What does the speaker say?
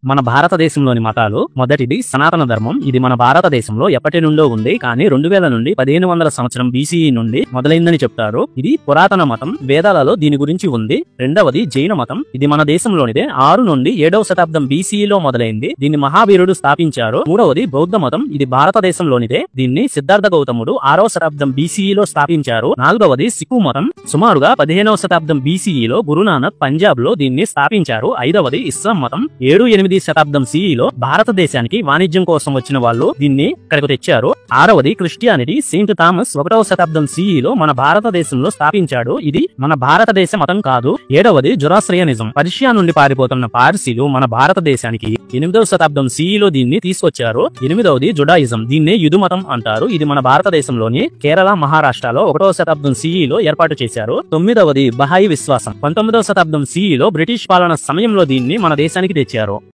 మన భారతదేశంలోని మతాలు మొదటిది సనాతన ధర్మం. ఇది మన భారతదేశంలో ఎప్పటి నుండో ఉంది, కానీ 2000 నుండి 1500 సంవత్సరం BCE నుండి మొదలైందని చెప్తారు. ఇది పురాతన మతం, వేదాలలో దీని గురించి ఉంది. రెండవది జైన మతం. ఇది మన దేశంలోనిదే. 6 నుండి 7వ శతాబ్దం BCE లో మొదలైంది. దీన్ని మహావీరుడు స్థాపించారు. మూడవది బౌద్ధ మతం. ఇది భారతదేశంలోనిదే. దీన్ని సిద్ధార్థ గౌతముడు 6వ శతాబ్దం BCE లో స్థాపించారు. నాలుగవది సిక్కు మతం. సుమారుగా 15వ శతాబ్దం BCE లో గురునానక్ పంజాబ్ లో దీన్ని స్థాపించారు. ఐదవది ఇస్లాం మతం. 7-8 శతాబ్దం CE లో భారతదేశానికి వాణిజ్యం కోసం వచ్చిన వాళ్ళు దీన్ని ఇక్కడికి తెచ్చారు. ఆరవది క్రిస్టియానిటీ. సెయింట్ థామస్ 1వ శతాబ్దం CE లో మన భారతదేశంలో స్థాపించాడు. ఇది మన భారతదేశ మతం కాదు. ఏడవది జొరాస్ట్రియనిజం. పర్షియా నుండి పారిపోతున్న పార్సీలు మన భారతదేశానికి 8వ శతాబ్దం CE లో దీన్ని తీసుకొచ్చారు. ఎనిమిదవది జుడాయిజం. దీన్నే యుదు మతం అంటారు. ఇది మన భారతదేశంలోని కేరళ, మహారాష్ట్రలో 1వ శతాబ్దం CE లో ఏర్పాటు చేశారు. తొమ్మిదవది బహాయి విశ్వాసం. 19వ శతాబ్దం CE లో బ్రిటిష్ పాలన సమయంలో దీన్ని మన దేశానికి తెచ్చారు.